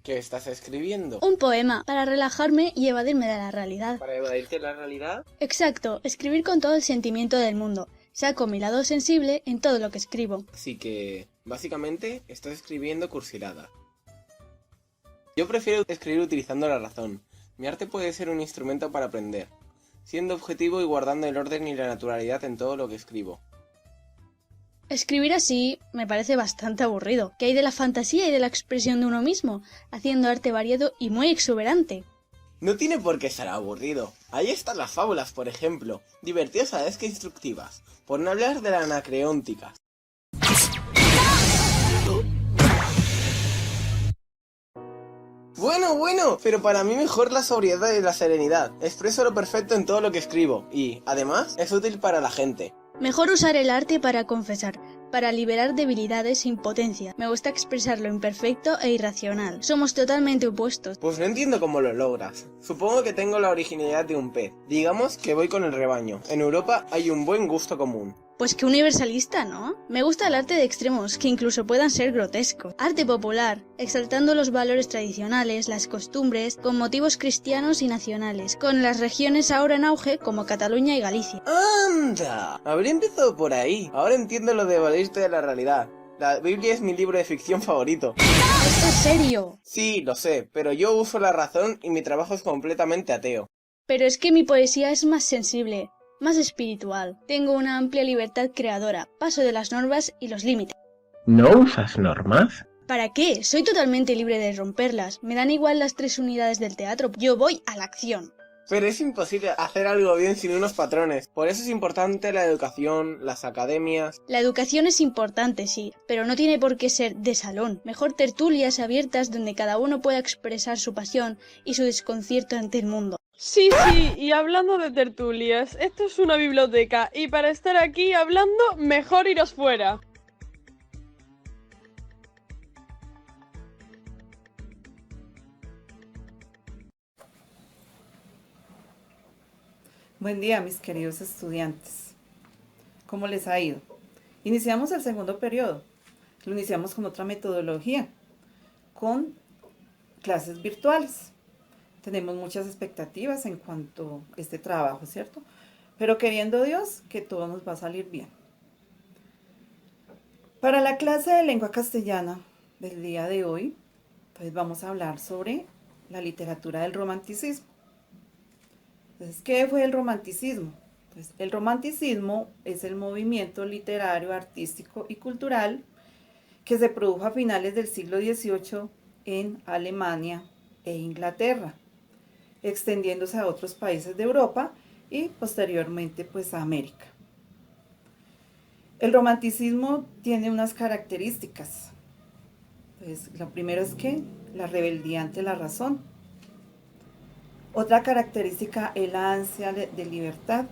¿Qué estás escribiendo? Un poema, para relajarme y evadirme de la realidad. ¿Para evadirte la realidad? Exacto, escribir con todo el sentimiento del mundo. Saco mi lado sensible en todo lo que escribo. Así que, básicamente, estás escribiendo cursilada. Yo prefiero escribir utilizando la razón. Mi arte puede ser un instrumento para aprender, siendo objetivo y guardando el orden y la naturalidad en todo lo que escribo. Escribir así me parece bastante aburrido. ¿Qué hay de la fantasía y de la expresión de uno mismo? Haciendo arte variado y muy exuberante. No tiene por qué ser aburrido. Ahí están las fábulas, por ejemplo, divertidas a la vez que instructivas, por no hablar de las anacreónticas. Bueno, pero para mí mejor la sobriedad y la serenidad. Expreso lo perfecto en todo lo que escribo y, además, es útil para la gente. Mejor usar el arte para confesar, para liberar debilidades e impotencia. Me gusta expresar lo imperfecto e irracional. Somos totalmente opuestos. Pues no entiendo cómo lo logras. Supongo que tengo la originalidad de un pez. Digamos que voy con el rebaño. En Europa hay un buen gusto común. Pues que universalista, ¿no? Me gusta el arte de extremos, que incluso puedan ser grotescos. Arte popular, exaltando los valores tradicionales, las costumbres, con motivos cristianos y nacionales, con las regiones ahora en auge como Cataluña y Galicia. ¡Anda! Habría empezado por ahí. Ahora entiendo lo de evadirte de la realidad. La Biblia es mi libro de ficción favorito. ¿Esto es serio? Sí, lo sé, pero yo uso la razón y mi trabajo es completamente ateo. Pero es que mi poesía es más sensible, más espiritual. Tengo una amplia libertad creadora, paso de las normas y los límites. ¿No usas normas? ¿Para qué? Soy totalmente libre de romperlas. Me dan igual las 3 unidades del teatro. Yo voy a la acción. Pero es imposible hacer algo bien sin unos patrones. Por eso es importante la educación, las academias. La educación es importante, sí, pero no tiene por qué ser de salón. Mejor tertulias abiertas donde cada uno pueda expresar su pasión y su desconcierto ante el mundo. Sí, y hablando de tertulias, esto es una biblioteca y para estar aquí hablando, mejor iros fuera. Buen día, mis queridos estudiantes. ¿Cómo les ha ido? Iniciamos el segundo periodo. Lo iniciamos con otra metodología, con clases virtuales. Tenemos muchas expectativas en cuanto a este trabajo, ¿cierto? Pero queriendo Dios que todo nos va a salir bien. Para la clase de lengua castellana del día de hoy, pues vamos a hablar sobre la literatura del romanticismo. Entonces, ¿qué fue el romanticismo? Pues el romanticismo es el movimiento literario, artístico y cultural que se produjo a finales del siglo XVIII en Alemania e Inglaterra, extendiéndose a otros países de Europa y posteriormente pues a América. El romanticismo tiene unas características. Pues lo primero es que la rebeldía ante la razón. Otra característica es la ansia de libertad.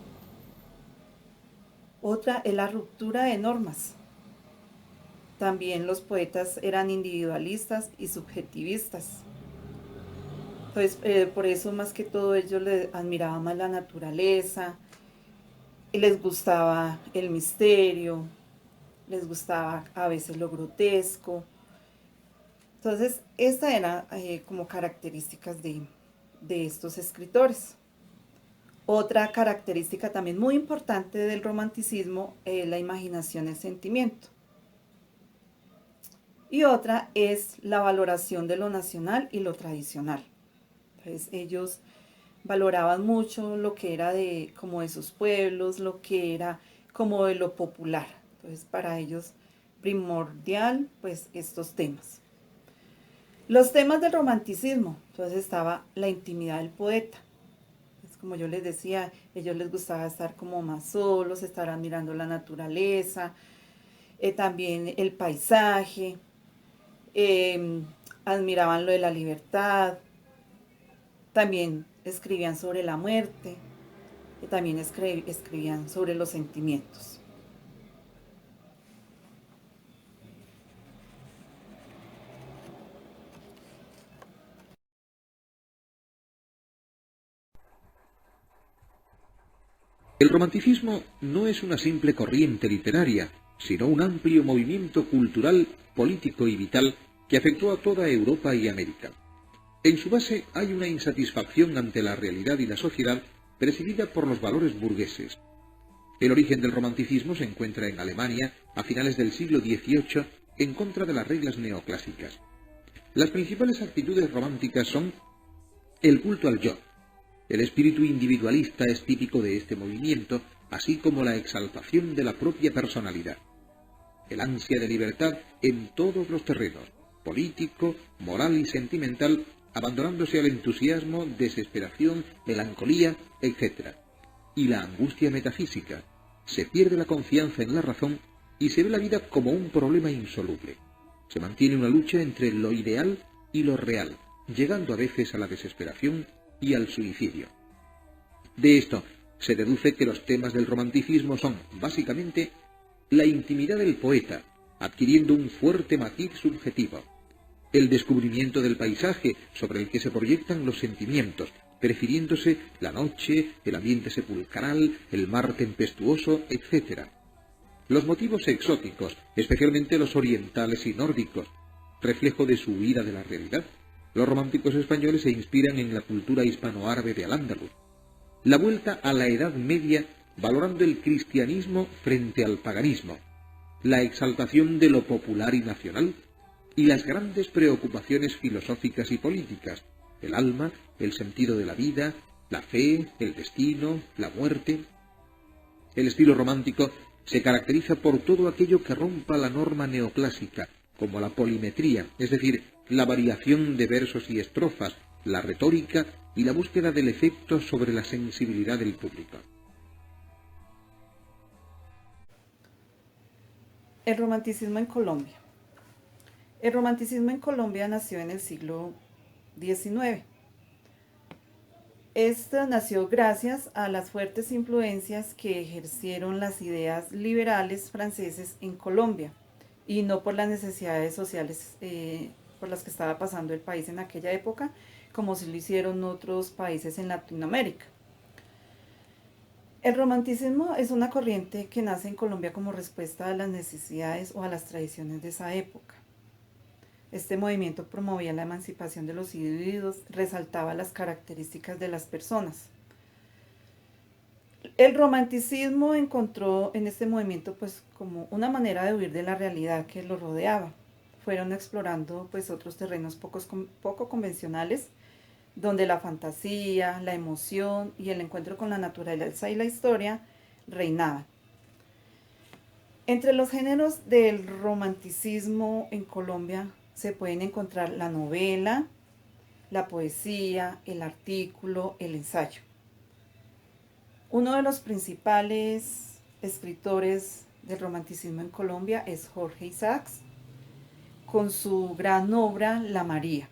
Otra es la ruptura de normas. También los poetas eran individualistas y subjetivistas. Entonces, por eso más que todo ellos les admiraban más la naturaleza, y les gustaba el misterio, les gustaba a veces lo grotesco. Entonces, estas eran como características de estos escritores. Otra característica también muy importante del romanticismo es la imaginación y el sentimiento. Y otra es la valoración de lo nacional y lo tradicional. Entonces ellos valoraban mucho lo que era como de sus pueblos, lo que era como de lo popular. Entonces para ellos primordial pues estos temas. Los temas del romanticismo, entonces estaba la intimidad del poeta. Es como yo les decía, a ellos les gustaba estar como más solos, estar admirando la naturaleza, también el paisaje, admiraban lo de la libertad, también escribían sobre la muerte, también escribían sobre los sentimientos. El romanticismo no es una simple corriente literaria, sino un amplio movimiento cultural, político y vital que afectó a toda Europa y América. En su base hay una insatisfacción ante la realidad y la sociedad presidida por los valores burgueses. El origen del romanticismo se encuentra en Alemania a finales del siglo XVIII en contra de las reglas neoclásicas. Las principales actitudes románticas son el culto al yo. El espíritu individualista es típico de este movimiento, así como la exaltación de la propia personalidad. El ansia de libertad en todos los terrenos, político, moral y sentimental, abandonándose al entusiasmo, desesperación, melancolía, etc. Y la angustia metafísica. Se pierde la confianza en la razón y se ve la vida como un problema insoluble. Se mantiene una lucha entre lo ideal y lo real, llegando a veces a la desesperación y al suicidio. De esto se deduce que los temas del romanticismo son, básicamente, la intimidad del poeta, adquiriendo un fuerte matiz subjetivo, el descubrimiento del paisaje sobre el que se proyectan los sentimientos, prefiriéndose la noche, el ambiente sepulcral, el mar tempestuoso, etc. Los motivos exóticos, especialmente los orientales y nórdicos, reflejo de su huida de la realidad. Los románticos españoles se inspiran en la cultura hispanoárabe de Al-Ándalus. La vuelta a la Edad Media, valorando el cristianismo frente al paganismo, la exaltación de lo popular y nacional, y las grandes preocupaciones filosóficas y políticas, el alma, el sentido de la vida, la fe, el destino, la muerte. El estilo romántico se caracteriza por todo aquello que rompa la norma neoclásica, como la polimetría, es decir, la variación de versos y estrofas, la retórica y la búsqueda del efecto sobre la sensibilidad del público. El romanticismo en Colombia. El romanticismo en Colombia nació en el siglo XIX. Esto nació gracias a las fuertes influencias que ejercieron las ideas liberales franceses en Colombia y no por las necesidades sociales por las que estaba pasando el país en aquella época, como si lo hicieron otros países en Latinoamérica. El romanticismo es una corriente que nace en Colombia como respuesta a las necesidades o a las tradiciones de esa época. Este movimiento promovía la emancipación de los individuos, resaltaba las características de las personas. El romanticismo encontró en este movimiento pues como una manera de huir de la realidad que lo rodeaba. Fueron explorando pues otros terrenos poco convencionales, donde la fantasía, la emoción y el encuentro con la naturaleza y la historia reinaban. Entre los géneros del romanticismo en Colombia se pueden encontrar la novela, la poesía, el artículo, el ensayo. Uno de los principales escritores del romanticismo en Colombia es Jorge Isaacs, con su gran obra La María.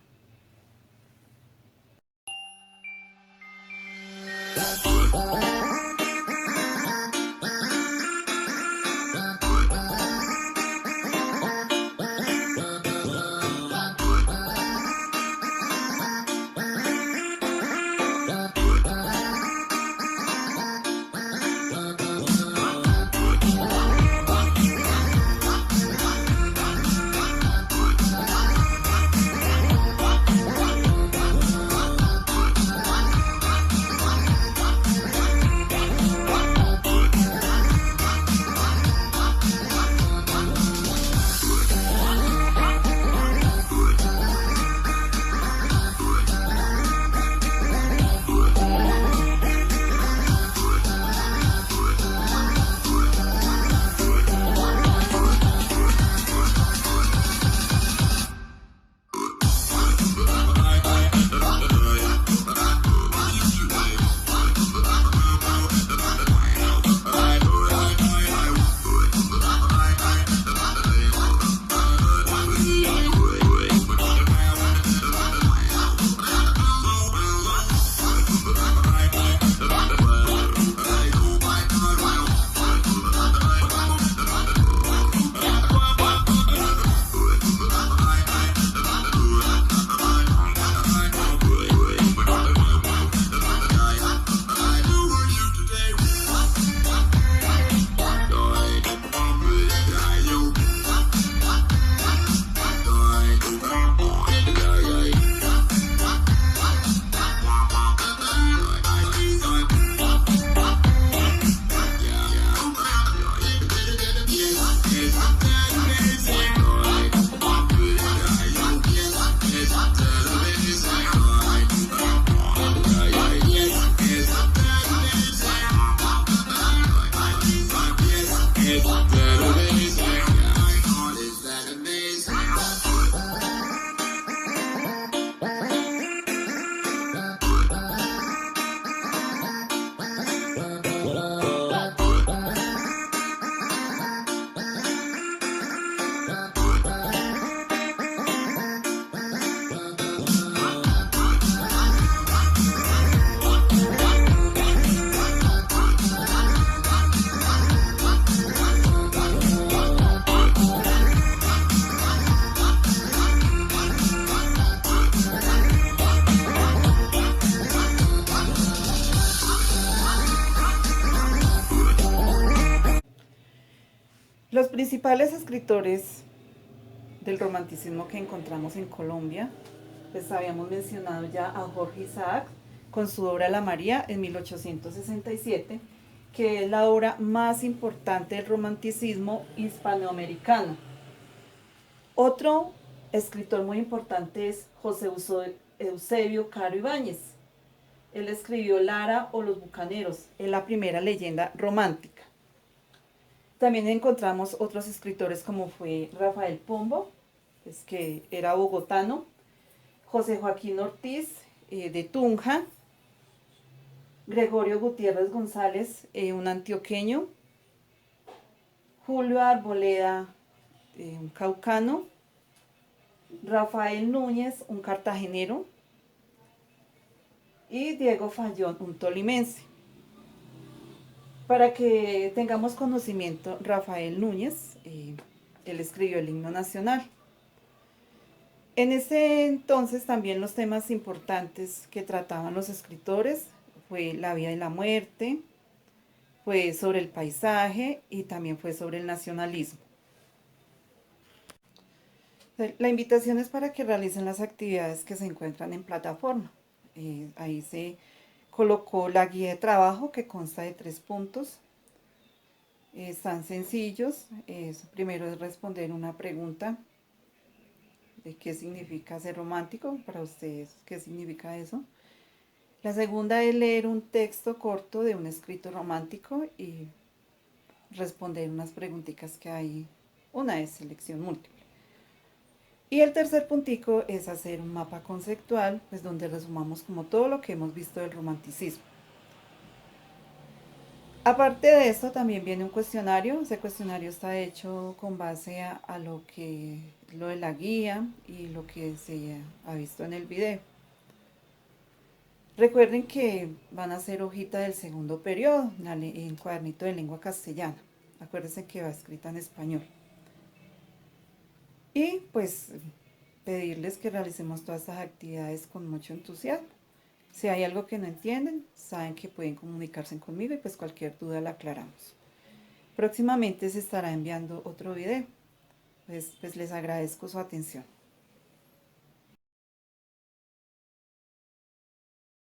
principales escritores del romanticismo que encontramos en Colombia, pues habíamos mencionado ya a Jorge Isaac con su obra La María en 1867, que es la obra más importante del romanticismo hispanoamericano. Otro escritor muy importante es José Eusebio Caro Ibáñez. Él escribió Lara o Los Bucaneros, es la primera leyenda romántica. También encontramos otros escritores como fue Rafael Pombo, pues, que era bogotano, José Joaquín Ortiz, de Tunja, Gregorio Gutiérrez González, un antioqueño, Julio Arboleda, un caucano, Rafael Núñez, un cartagenero, y Diego Fayón, un tolimense. Para que tengamos conocimiento, Rafael Núñez, él escribió el himno nacional. En ese entonces también los temas importantes que trataban los escritores fue la vida y la muerte, fue sobre el paisaje y también fue sobre el nacionalismo. La invitación es para que realicen las actividades que se encuentran en plataforma. Ahí se colocó la guía de trabajo que consta de 3 puntos. Están sencillos. Primero es responder una pregunta de qué significa ser romántico para ustedes, qué significa eso. La segunda es leer un texto corto de un escrito romántico y responder unas preguntitas que hay. Una es selección múltiple. Y el tercer puntico es hacer un mapa conceptual, pues donde resumamos como todo lo que hemos visto del romanticismo. Aparte de esto también viene un cuestionario. Ese cuestionario está hecho con base a lo de la guía y lo que se ha visto en el video. Recuerden que van a hacer hojita del segundo periodo en cuadernito de lengua castellana. Acuérdense que va escrita en español. Y pues pedirles que realicemos todas estas actividades con mucho entusiasmo. Si hay algo que no entienden, saben que pueden comunicarse conmigo y pues cualquier duda la aclaramos. Próximamente se estará enviando otro video. Pues les agradezco su atención.